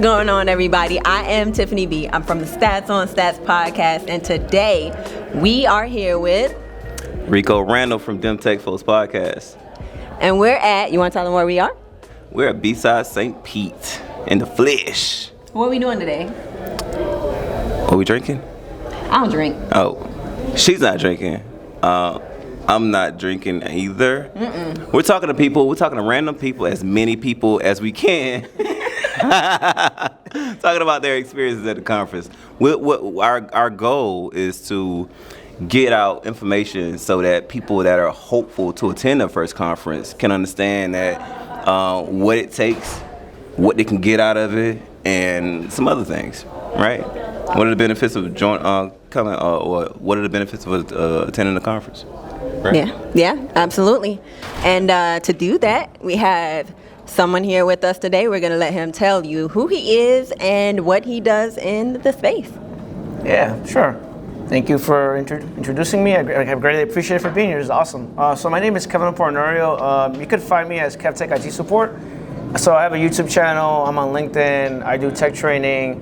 going on, everybody? I am Tiffany B. I'm from the Stats on Stats podcast, and today we are here with Rico Randall from Tech Folks podcast. And we're at, you want to tell them where we are? We're at BSides St Pete in the flesh. What are we doing today? Are we drinking? I don't drink. Oh, she's not drinking. I'm not drinking either. Mm-mm. We're talking to random people, as many people as we can. Talking about their experiences at the conference. Our goal is to get out information so that people that are hopeful to attend the first conference can understand that what it takes, what they can get out of it, and some other things, right? What are the benefits of coming, or what are the benefits of attending the conference? Right? Yeah, absolutely. And to do that, we have someone here with us today. We're going to let him tell you who he is and what he does in the space. Yeah, sure. Thank you for introducing me. I greatly appreciate it for being here. It's awesome. So my name is Kevin Pornorio. You could find me as KevTech IT Support. So I have a YouTube channel. I'm on LinkedIn. I do tech training.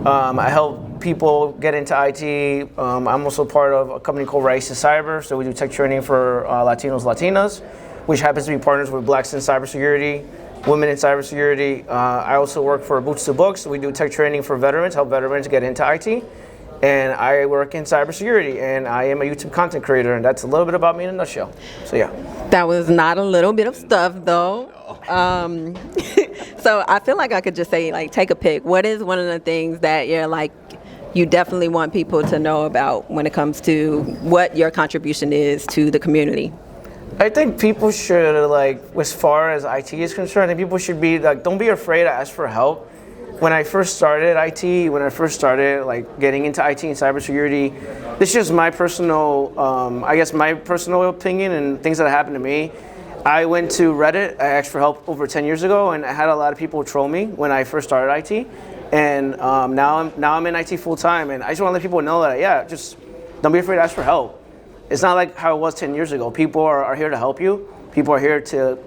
I help people get into IT. I'm also part of a company called BSides Cyber. So we do tech training for Latinas, which happens to be partners with Blacks in Cybersecurity, Women in Cybersecurity. I also work for Boots to Books. We do tech training for veterans, help veterans get into IT. And I work in cybersecurity, and I am a YouTube content creator, and that's a little bit about me in a nutshell. So yeah. That was not a little bit of stuff, though. So I feel like I could just say, like, take a pick. What is one of the things that you're like, you definitely want people to know about when it comes to what your contribution is to the community? I think people should, like, as far as IT is concerned, I think people should be like, don't be afraid to ask for help. When I first started IT, like getting into IT and cybersecurity, this is just my personal, my personal opinion and things that happened to me. I went to Reddit. I asked for help over 10 years ago, and I had a lot of people troll me when I first started IT. And now I'm in IT full time, and I just want to let people know that just don't be afraid to ask for help. It's not like how it was 10 years ago. People are here to help you. People are here to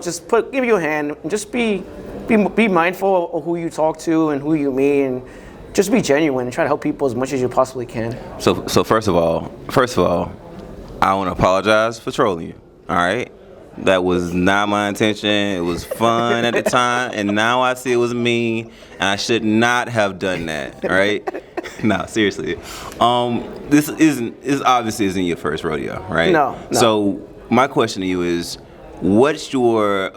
just give you a hand. And just be mindful of who you talk to and who you meet, and just be genuine and try to help people as much as you possibly can. So first of all, I want to apologize for trolling you. All right, that was not my intention. It was fun at the time, and now I see it was mean, and I should not have done that. All right. No, seriously. This obviously isn't your first rodeo, right? No. So my question to you is, what's your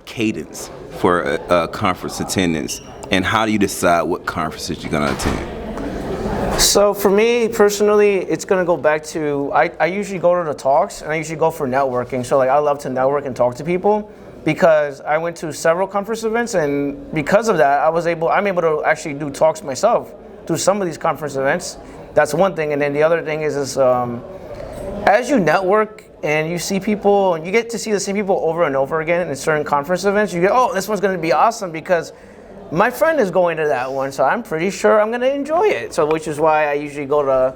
cadence for conference attendance, and how do you decide what conferences you're going to attend? So for me personally, it's going to go back to, I usually go to the talks, and I usually go for networking. So like, I love to network and talk to people, because I went to several conference events, and because of that, I'm able to actually do talks myself through some of these conference events. That's one thing. And then the other thing is as you network and you see people, and you get to see the same people over and over again in certain conference events, you go, oh, this one's going to be awesome because my friend is going to that one, so I'm pretty sure I'm going to enjoy it. So which is why I usually go to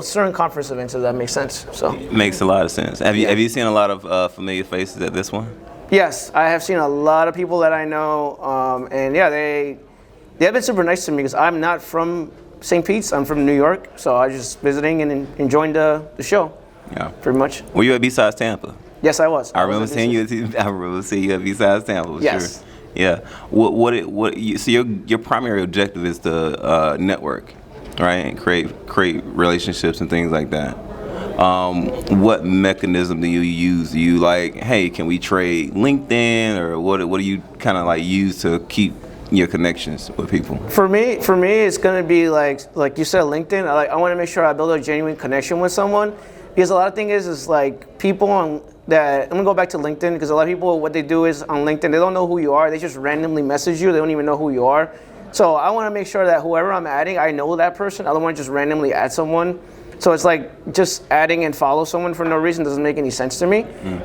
certain conference events, if that makes sense. So it makes a lot of sense. Have you seen a lot of familiar faces at this one? Yes, I have seen a lot of people that I know, and yeah, they have been super nice to me, because I'm not from St. Pete's. I'm from New York, so I was just visiting and enjoying the show. Yeah, pretty much. Were you at BSides Tampa? Yes, I was. I remember seeing you at BSides Tampa. Yes. Sure. Yeah. So your primary objective is to network, right, and create relationships and things like that. What mechanism do you use? Do you hey, can we trade LinkedIn, or what do you kind of use to keep your connections with people? For me, it's gonna be like you said, LinkedIn. I want to make sure I build a genuine connection with someone, because a lot of things is like people on that. I'm gonna go back to LinkedIn, because a lot of people, what they do is on LinkedIn, they don't know who you are. They just randomly message you. They don't even know who you are. So I want to make sure that whoever I'm adding, I know that person. I don't want to just randomly add someone. So it's like just adding and follow someone for no reason doesn't make any sense to me,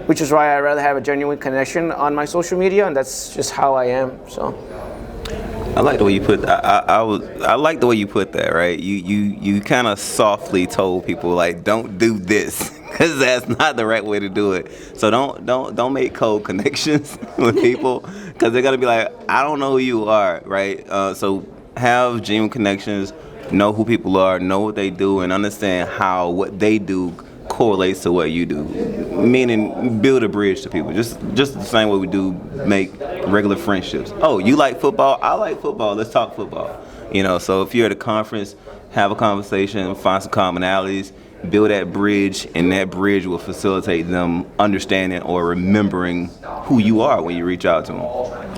which is why I'd rather have a genuine connection on my social media, and that's just how I am. So. I like the way you put. I like the way you put that. Right, you kind of softly told people don't do this, because that's not the right way to do it. So don't make cold connections with people. because they're gonna be like, I don't know who you are, right? So have genuine connections, know who people are, know what they do, and understand how what they do correlates to what you do. Meaning, build a bridge to people. Just the same way we do make regular friendships. Oh, you like football? I like football. Let's talk football. So if you're at a conference, have a conversation, find some commonalities, build that bridge, and that bridge will facilitate them understanding or remembering who you are when you reach out to them.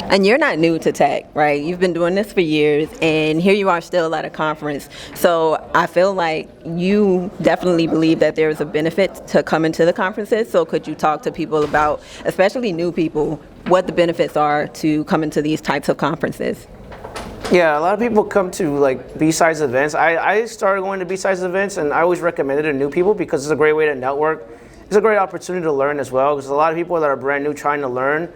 And you're not new to tech, right? You've been doing this for years, and here you are still at a conference. So I feel like you definitely believe that there's a benefit to coming to the conferences. So could you talk to people about, especially new people, what the benefits are to coming to these types of conferences? Yeah, a lot of people come to like BSides events. I started going to BSides events, and I always recommend it to new people because it's a great way to network. It's a great opportunity to learn as well, because a lot of people that are brand new trying to learn.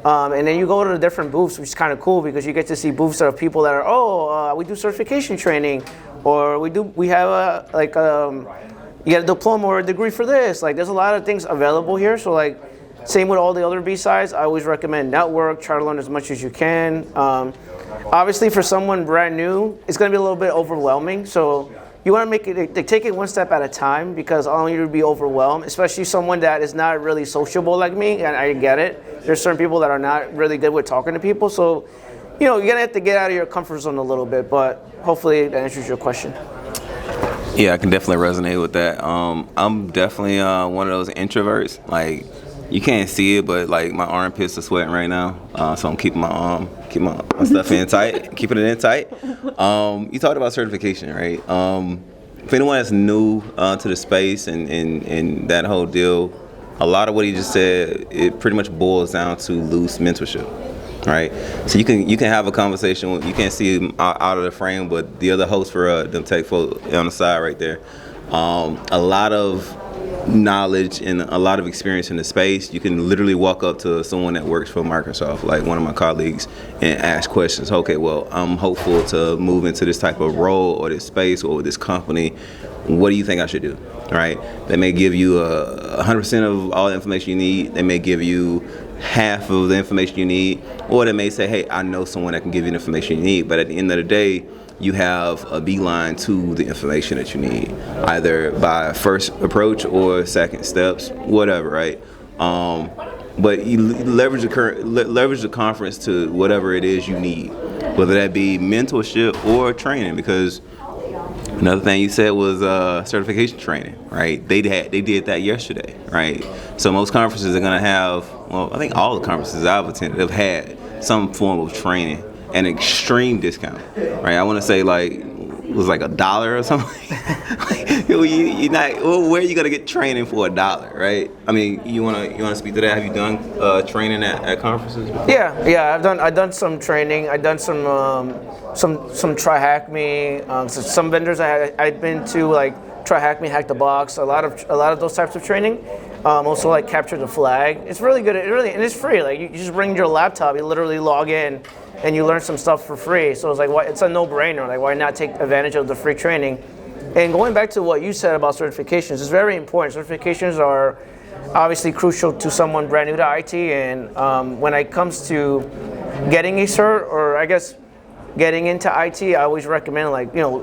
And then you go to the different booths, which is kind of cool because you get to see booths of people that are, we do certification training, or we have you get a diploma or a degree for this. Like, there's a lot of things available here. So like, same with all the other BSides, I always recommend network, try to learn as much as you can. Obviously, for someone brand new, it's going to be a little bit overwhelming. So you want to make it, take it one step at a time, because I don't want you to be overwhelmed, especially someone that is not really sociable like me, and I get it. There's certain people that are not really good with talking to people. So, you're going to have to get out of your comfort zone a little bit, but hopefully that answers your question. Yeah, I can definitely resonate with that. I'm definitely one of those introverts. Like, you can't see it, but like my armpits are sweating right now, so I'm keeping my stuff in tight, keeping it in tight. You talked about certification, right? If anyone that's new to the space and that whole deal, a lot of what he just said, it pretty much boils down to loose mentorship, right? So you can have a conversation. You can't see him out of the frame, but the other host for them tech folk on the side right there, a lot of knowledge and a lot of experience in the space. You can literally walk up to someone that works for Microsoft, like one of my colleagues, and ask questions. Okay, well, I'm hopeful to move into this type of role or this space or this company. What do you think I should do? Right? They may give you 100% of all the information you need. They may give you half of the information you need, or they may say, hey, I know someone that can give you the information you need. But at the end of the day, you have a beeline to the information that you need, either by first approach or second steps, whatever, right? But you leverage the conference to whatever it is you need, whether that be mentorship or training. Because another thing you said was certification training, right? They did that yesterday, right? So most conferences are gonna have, well, I think all the conferences I've attended have had some form of training. An extreme discount, right? I want to say like it was like $1 or something. Where are you gonna get training for $1, right? I mean, you wanna speak to that? Have you done training at conferences before? Yeah. I've done some training. I've done some Try Hack Me. Some vendors I've been to, like Try Hack Me, Hack the Box. A lot of those types of training. Also like Capture the Flag. It's really good. And it's free. Like you just bring your laptop. You literally log in, and you learn some stuff for free. So it's like, it's a no-brainer. Like, why not take advantage of the free training? And going back to what you said about certifications, it's very important. Certifications are obviously crucial to someone brand new to IT. And when it comes to getting a cert, or I guess getting into IT, I always recommend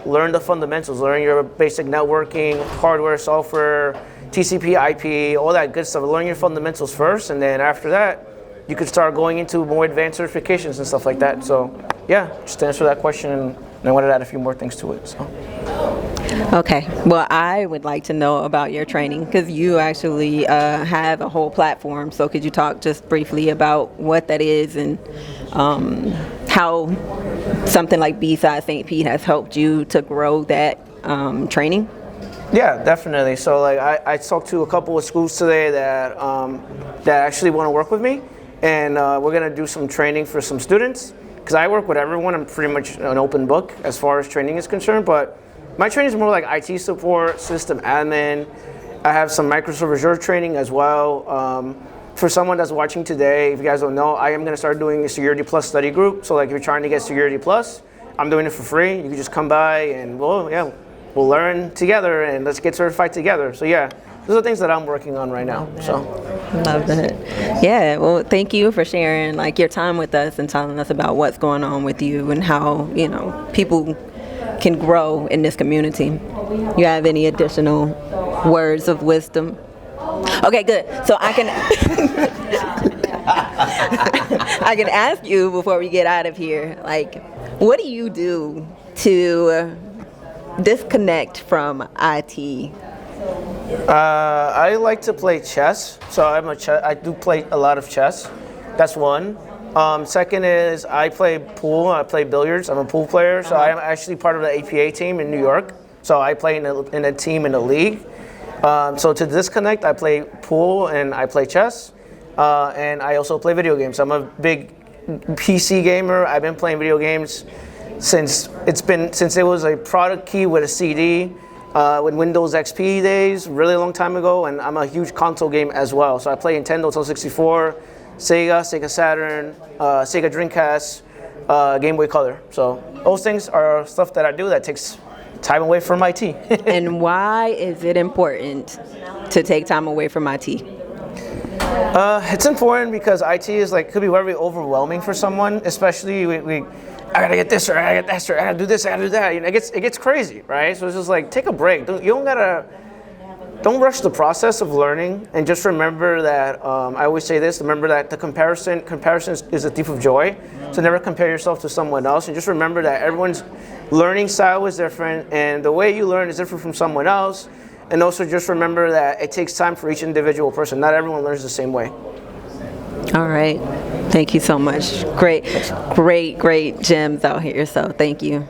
learn the fundamentals, learn your basic networking, hardware, software, TCP, IP, all that good stuff. Learn your fundamentals first, and then after that, you could start going into more advanced certifications and stuff like that. So yeah, just to answer that question, and I wanted to add a few more things to it. So. Okay, well, I would like to know about your training, because you actually have a whole platform. So could you talk just briefly about what that is, and how something like BSides St Pete has helped you to grow that training? Yeah, definitely. So like I talked to a couple of schools today that actually want to work with me. And we're going to do some training for some students, because I work with everyone. I'm pretty much an open book as far as training is concerned, but my training is more like IT support, system admin. I have some Microsoft Azure training as well. For someone that's watching today, if you guys don't know, I am going to start doing a Security Plus study group. So like if you're trying to get Security Plus, I'm doing it for free. You can just come by and we'll learn together and let's get certified together. So yeah, those are things that I'm working on right now. So. Love that. Yeah, well, thank you for sharing like your time with us and telling us about what's going on with you and how, people can grow in this community. You have any additional words of wisdom? Okay, good. So I can I can ask you before we get out of here, like, what do you do to disconnect from IT? I like to play chess, so I do play a lot of chess. That's one. Second is I play pool. I play billiards. I'm a pool player, so I'm actually part of the APA team in New York. So I play in a team in a league. So to disconnect, I play pool and I play chess, and I also play video games. I'm a big PC gamer. I've been playing video games since it was a product key with a CD. With Windows XP days, really long time ago, and I'm a huge console game as well. So I play Nintendo 64, Sega Saturn, Sega Dreamcast, Game Boy Color. So those things are stuff that I do that takes time away from IT. And why is it important to take time away from IT? It's important because IT is could be very overwhelming for someone, especially I gotta get this or I gotta get that or I gotta do this, I gotta do that. It gets crazy, right? So it's just take a break. Don't rush the process of learning, and just remember that I always say this. Remember that the comparison is a thief of joy. So never compare yourself to someone else, and just remember that everyone's learning style is different, and the way you learn is different from someone else. And also just remember that it takes time for each individual person. Not everyone learns the same way. All right. Thank you so much. Great gems out here. So thank you.